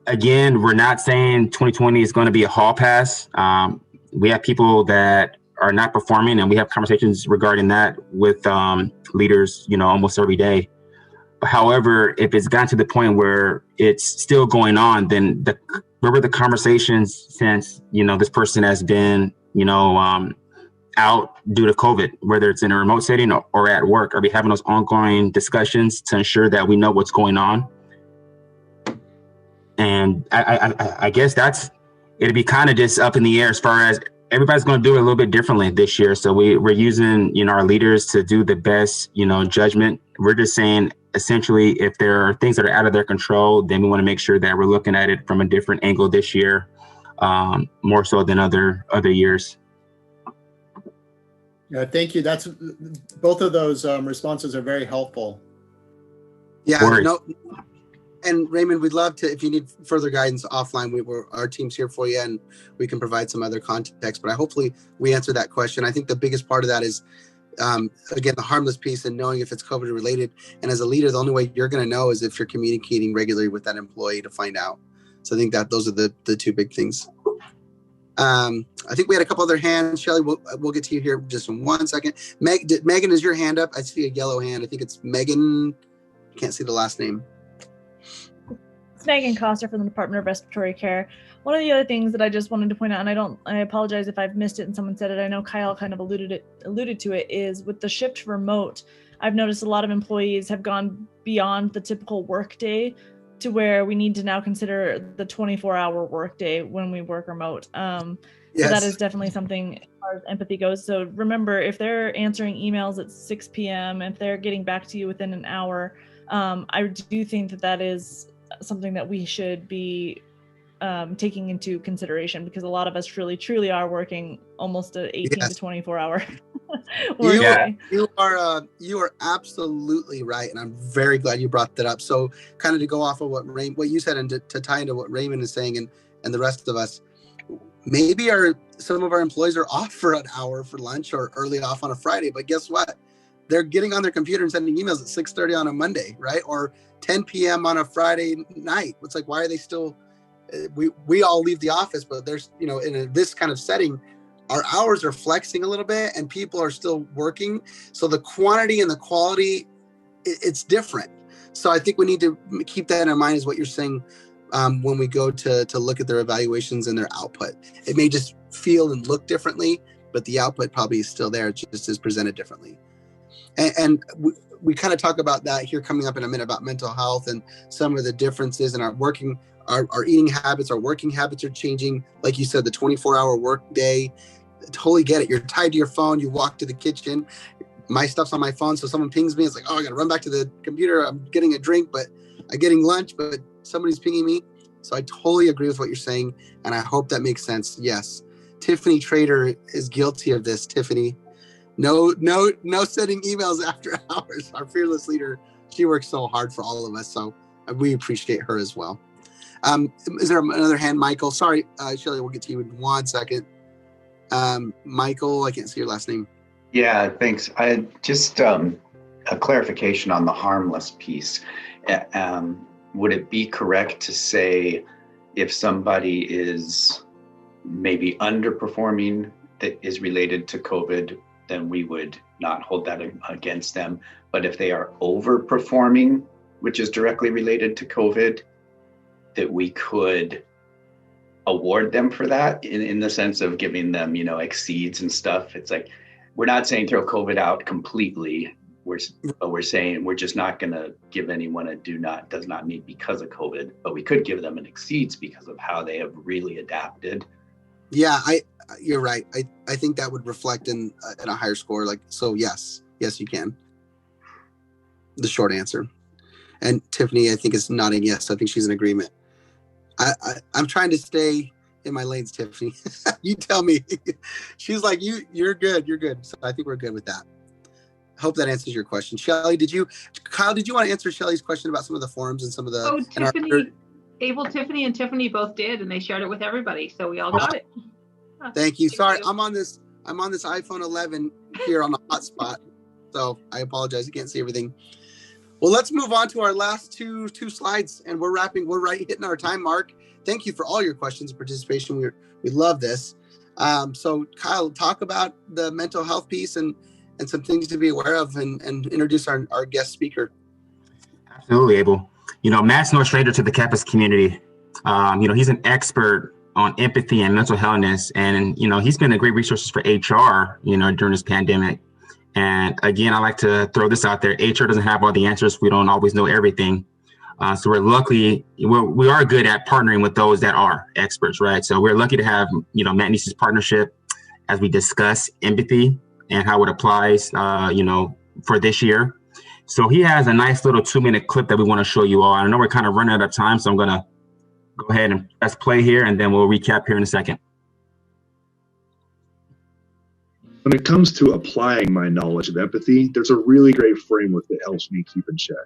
again, we're not saying 2020 is going to be a hall pass. We have people that are not performing, and we have conversations regarding that with leaders, almost every day. However, if it's gotten to the point where it's still going on, then where were the conversations since, this person has been, out due to COVID, whether it's in a remote setting or at work? Are we having those ongoing discussions to ensure that we know what's going on? And I guess it'd be kind of just up in the air as far as everybody's going to do it a little bit differently this year. So we're using, our leaders to do the best, judgment. We're just saying, essentially, if there are things that are out of their control, then we want to make sure that we're looking at it from a different angle this year, more so than other years. Yeah, thank you. That's both of those responses are very helpful. Yeah, no, and Raymond, we'd love to, if you need further guidance offline, our team's here for you, and we can provide some other context. But hopefully we answer that question. I think the biggest part of that is, again, the harmless piece and knowing if it's COVID related. And as a leader, the only way you're going to know is if you're communicating regularly with that employee to find out. So I think that those are the two big things. I think we had a couple other hands. Shelly, we'll get to you here just in 1 second. Megan, is your hand up? I see a yellow hand. I think it's Megan. Can't see the last name. It's Megan Coster from the Department of Respiratory Care. One of the other things that I just wanted to point out, and I apologize if I've missed it and someone said it, I know Kyle kind of alluded to it, is with the shift to remote, I've noticed a lot of employees have gone beyond the typical work day to where we need to now consider the 24-hour work day when we work remote. Yes. So that is definitely something as far as empathy goes. So remember, if they're answering emails at 6 p.m., if they're getting back to you within an hour, I do think that is something that we should be taking into consideration, because a lot of us truly are working almost an 18 to 24 hour work day. You are absolutely right, and I'm very glad you brought that up. So kind of to go off of what you said, and to tie into what Raymond is saying, and the rest of us, maybe some of our employees are off for an hour for lunch or early off on a Friday, but guess what? They're getting on their computer and sending emails at 6:30 on a Monday, right? Or 10 p.m. on a Friday night. It's like, why are they still, we all leave the office, but there's, in this kind of setting, our hours are flexing a little bit and people are still working. So the quantity and the quality, it's different. So I think we need to keep that in mind, is what you're saying, when we go to look at their evaluations and their output. It may just feel and look differently, but the output probably is still there. It just is presented differently. And we kind of talk about that here coming up in a minute, about mental health and some of the differences in our eating habits. Our working habits are changing. Like you said, the 24-hour work day. Totally get it. You're tied to your phone. You walk to the kitchen. My stuff's on my phone. So someone pings me. It's like, oh, I got to run back to the computer. I'm getting a drink, but I'm getting lunch, but somebody's pinging me. So I totally agree with what you're saying. And I hope that makes sense. Yes. Tiffany Trader is guilty of this. Tiffany, no sending emails after hours. Our fearless leader, she works so hard for all of us. So we appreciate her as well. Is there another hand, Michael? Sorry, Shelly, we'll get to you in 1 second. Michael, I can't see your last name. Yeah, thanks. I just a clarification on the harmless piece. Would it be correct to say if somebody is maybe underperforming that is related to COVID, then we would not hold that against them? But if they are overperforming, which is directly related to COVID, that we could award them for that in the sense of giving them, exceeds and stuff. It's like, we're not saying throw COVID out completely. We're saying we're just not going to give anyone a does not meet because of COVID, but we could give them an exceeds because of how they have really adapted. Yeah, you're right. I think that would reflect in a higher score. So yes, you can. The short answer. And Tiffany, I think, is nodding yes. I think she's in agreement. I'm trying to stay in my lanes, Tiffany. You tell me. She's like, you're good. You're good. So I think we're good with that. Hope that answers your question. Shelly, Kyle, did you want to answer Shelly's question about some of the forums and some of the... Oh, Tiffany and Tiffany both did, and they shared it with everybody. So we all got it. Thank you. Sorry, I'm on this iPhone 11 here on the hotspot. So I apologize. I can't see everything. Well, let's move on to our last two slides, and we're hitting our time mark. Thank you for all your questions and participation. We love this. So Kyle, talk about the mental health piece and some things to be aware of, and introduce our guest speaker. Absolutely, Abel. Matt's no stranger to the campus community. He's an expert on empathy and mental healthness, and he's been a great resource for HR, during this pandemic. And again, I like to throw this out there. HR doesn't have all the answers. We don't always know everything. So we're lucky. We are good at partnering with those that are experts, right? So we're lucky to have, Matt Neese's partnership as we discuss empathy and how it applies, for this year. So he has a nice little 2-minute clip that we want to show you all. I know we're kind of running out of time, so I'm going to go ahead and press play here, and then we'll recap here in a second. When it comes to applying my knowledge of empathy, there's a really great framework that helps me keep in check.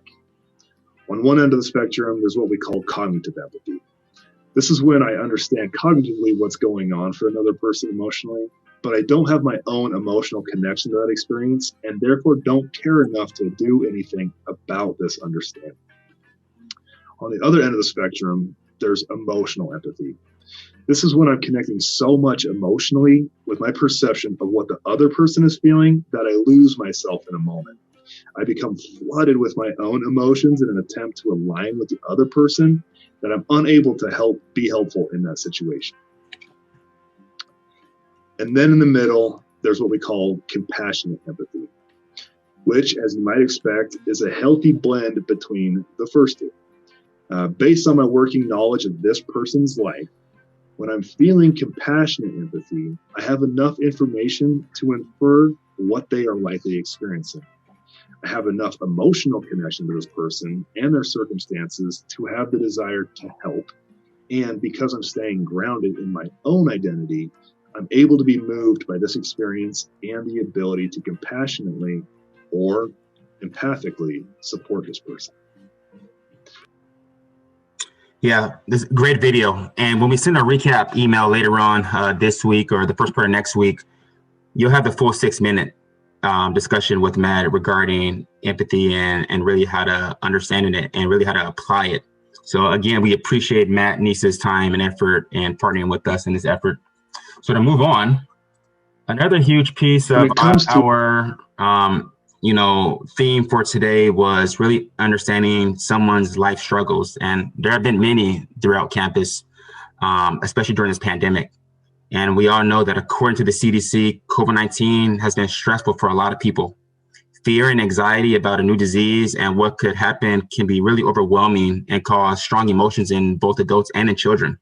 On one end of the spectrum, there's what we call cognitive empathy. This is when I understand cognitively what's going on for another person emotionally, but I don't have my own emotional connection to that experience, and therefore don't care enough to do anything about this understanding. On the other end of the spectrum, there's emotional empathy. This is when I'm connecting so much emotionally with my perception of what the other person is feeling that I lose myself in a moment. I become flooded with my own emotions in an attempt to align with the other person, that I'm unable to be helpful in that situation. And then in the middle, there's what we call compassionate empathy, which, as you might expect, is a healthy blend between the first two. Based on my working knowledge of this person's life, when I'm feeling compassionate empathy, I have enough information to infer what they are likely experiencing. I have enough emotional connection to this person and their circumstances to have the desire to help. And because I'm staying grounded in my own identity, I'm able to be moved by this experience and the ability to compassionately or empathically support this person. Yeah, this is a great video. And when we send a recap email later on this week or the first part of next week, you'll have the full 6-minute discussion with Matt regarding empathy and really how to understand it and really how to apply it. So again, we appreciate Matt Neese's time and effort and partnering with us in this effort. So to move on, another huge piece of our theme for today was really understanding someone's life struggles. And there have been many throughout campus, especially during this pandemic. And we all know that according to the CDC, COVID-19 has been stressful for a lot of people. Fear and anxiety about a new disease and what could happen can be really overwhelming and cause strong emotions in both adults and in children.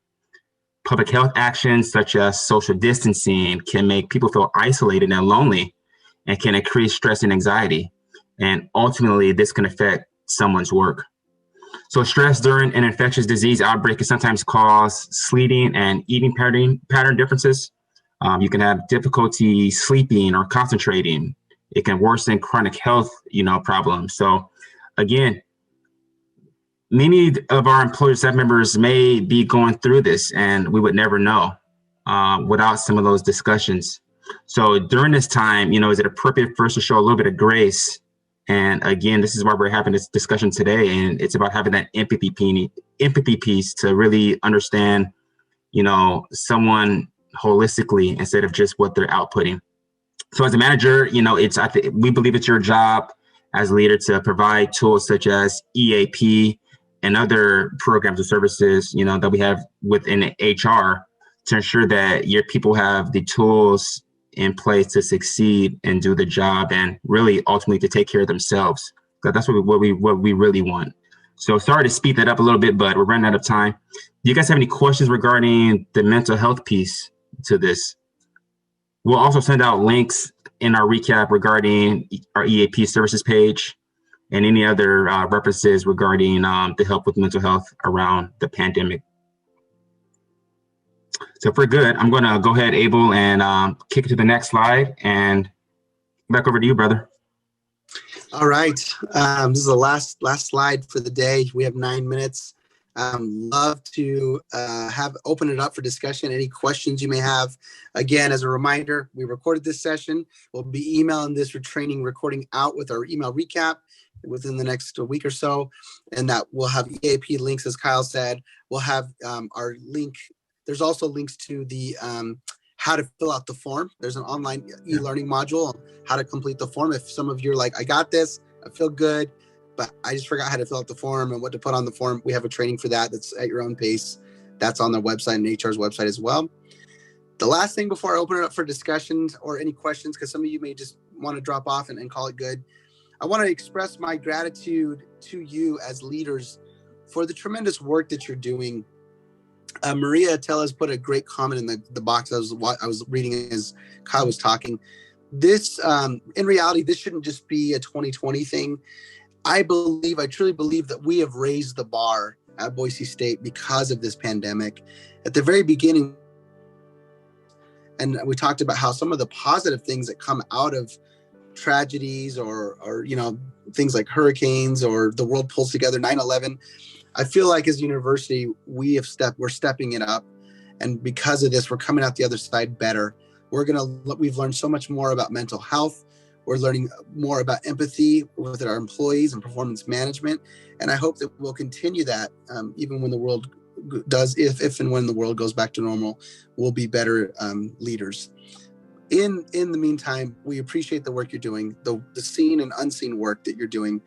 Public health actions such as social distancing can make people feel isolated and lonely and can increase stress and anxiety. And ultimately, this can affect someone's work. So stress during an infectious disease outbreak can sometimes cause sleeping and eating pattern differences. You can have difficulty sleeping or concentrating. It can worsen chronic health, problems. So again, many of our employee staff members may be going through this, and we would never know without some of those discussions. So during this time, is it appropriate for us to show a little bit of grace And again, this is why we're having this discussion today. And it's about having that empathy piece to really understand, someone holistically instead of just what they're outputting. So as a manager, we believe it's your job as a leader to provide tools such as EAP and other programs and services, that we have within HR to ensure that your people have the tools in place to succeed and do the job, and really ultimately to take care of themselves. Because that's what we really want. So sorry to speed that up a little bit, but we're running out of time. Do you guys have any questions regarding the mental health piece to this? We'll also send out links in our recap regarding our EAP services page and any other references regarding the help with mental health around the pandemic. So if we're good, I'm going to go ahead, Abel, and kick it to the next slide, and back over to you, brother. All right. This is the last slide for the day. We have 9 minutes. Love to open it up for discussion. Any questions you may have. Again, as a reminder, we recorded this session. We'll be emailing this training recording out with our email recap within the next week or so, and that we'll have EAP links, as Kyle said. We'll have our link. There's also links to the how to fill out the form. There's an online e-learning module on how to complete the form. If some of you are like, I got this, I feel good, but I just forgot how to fill out the form and what to put on the form, we have a training for that. That's at your own pace. That's on the website and HR's website as well. The last thing before I open it up for discussions or any questions, because some of you may just want to drop off and call it good, I want to express my gratitude to you as leaders for the tremendous work that you're doing. Maria Tellez put a great comment in the box I was reading as Kyle was talking. This, in reality, this shouldn't just be a 2020 thing. I truly believe that we have raised the bar at Boise State because of this pandemic. At the very beginning, and we talked about how some of the positive things that come out of tragedies or things like hurricanes or the world pulls together, 9/11. I feel like as a university, we're stepping it up. And because of this, we're coming out the other side better. We've learned so much more about mental health. We're learning more about empathy with our employees and performance management. And I hope that we'll continue that even when the world does, if and when the world goes back to normal, we'll be better leaders. In the meantime, we appreciate the work you're doing, the seen and unseen work that you're doing.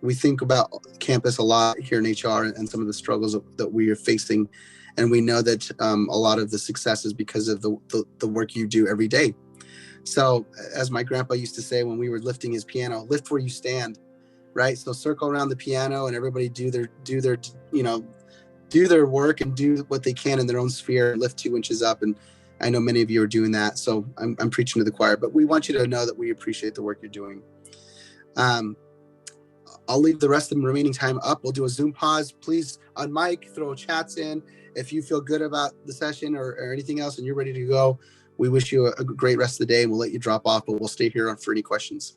We think about campus a lot here in HR and some of the struggles that we are facing. And we know that a lot of the success is because of the work you do every day. So as my grandpa used to say when we were lifting his piano, lift where you stand, right? So circle around the piano and everybody do their work and do what they can in their own sphere, lift 2 inches up. And I know many of you are doing that. So I'm preaching to the choir, but we want you to know that we appreciate the work you're doing. I'll leave the rest of the remaining time up. We'll do a Zoom pause. Please on mic, throw chats in. If you feel good about the session or anything else and you're ready to go, we wish you a great rest of the day and we'll let you drop off, but we'll stay here for any questions.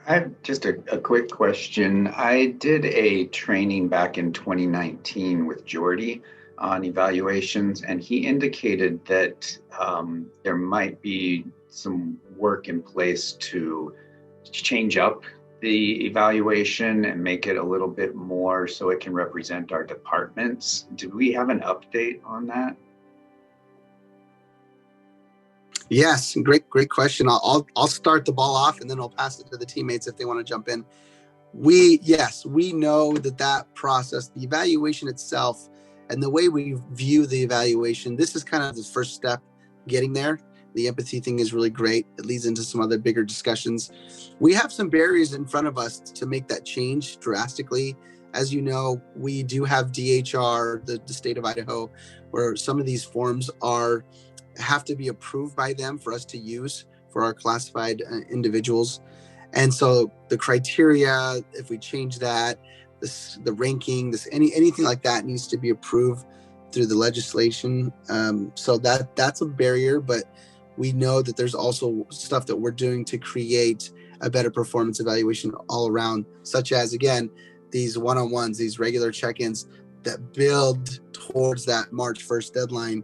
I have just a quick question. I did a training back in 2019 with Jordy on evaluations, and he indicated that there might be some work in place to change up the evaluation and make it a little bit more so it can represent our departments. Do we have an update on that? Yes, great question. I'll start the ball off and then I'll pass it to the teammates if they want to jump in. We know that process, the evaluation itself, and the way we view the evaluation, this is kind of the first step getting there. The empathy thing is really great. It leads into some other bigger discussions. We have some barriers in front of us to make that change drastically. As you know, we do have DHR, the state of Idaho, where some of these forms have to be approved by them for us to use for our classified individuals. And so the criteria, if we change that, the ranking, anything like that needs to be approved through the legislation. So that's a barrier, but we know that there's also stuff that we're doing to create a better performance evaluation all around, such as, again, these one-on-ones, these regular check-ins that build towards that March 1st deadline.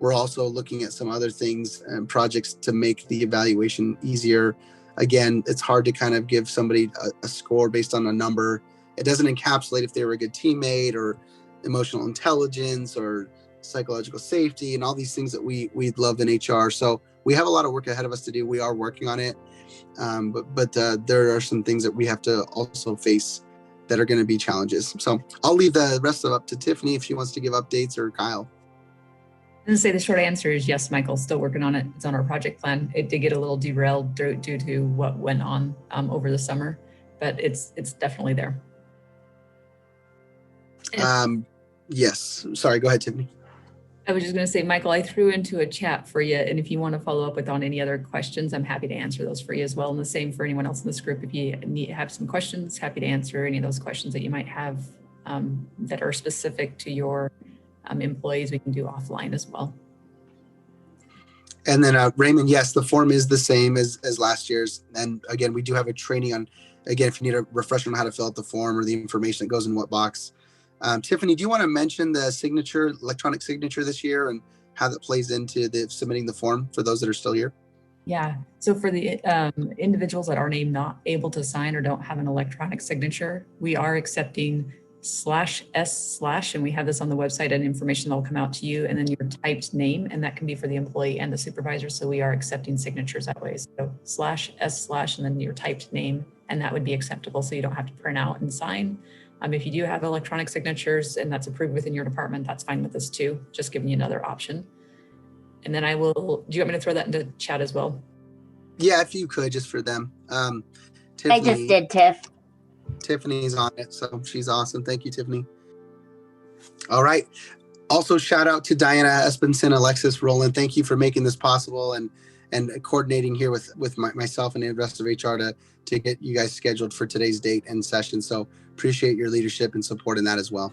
we're also looking at some other things and projects to make the evaluation easier. Again, it's hard to kind of give somebody a score based on a number. It doesn't encapsulate if they were a good teammate or emotional intelligence or psychological safety and all these things that we love in HR. So we have a lot of work ahead of us to do. We are working on it. But there are some things that we have to also face that are going to be challenges. So I'll leave the rest of it up to Tiffany if she wants to give updates, or Kyle. I'm going to say the short answer is yes, Michael, still working on it. It's on our project plan. It did get a little derailed due to what went on over the summer, but it's definitely there. Yes. Sorry, go ahead, Tiffany. I was just going to say, Michael, I threw into a chat for you. And if you want to follow up on any other questions, I'm happy to answer those for you as well. And the same for anyone else in this group. If you have some questions, happy to answer any of those questions that you might have that are specific to your employees. We can do offline as well. And then Raymond, yes, the form is the same as last year's. And again, we do have a training on, again, if you need a refresher on how to fill out the form or the information that goes in what box. Tiffany, do you want to mention the signature, electronic signature this year, and how that plays into submitting the form for those that are still here? Yeah. So for the individuals that are not able to sign or don't have an electronic signature, we are accepting /S/ and we have this on the website and information that will come out to you, and then your typed name, and that can be for the employee and the supervisor. So we are accepting signatures that way. So /S/ and then your typed name, and that would be acceptable. So you don't have to print out and sign. If you do have electronic signatures and that's approved within your department, that's fine with us too. Just giving you another option. And then do you want me to throw that into chat as well? Yeah, if you could, just for them. Tiffany, I just did, Tiff. Tiffany's on it, so she's awesome. Thank you, Tiffany. All right. Also, shout out to Diana Espenson, Alexis Rowland. Thank you for making this possible and coordinating here with myself and the rest of HR to get you guys scheduled for today's date and session. So appreciate your leadership and support in that as well.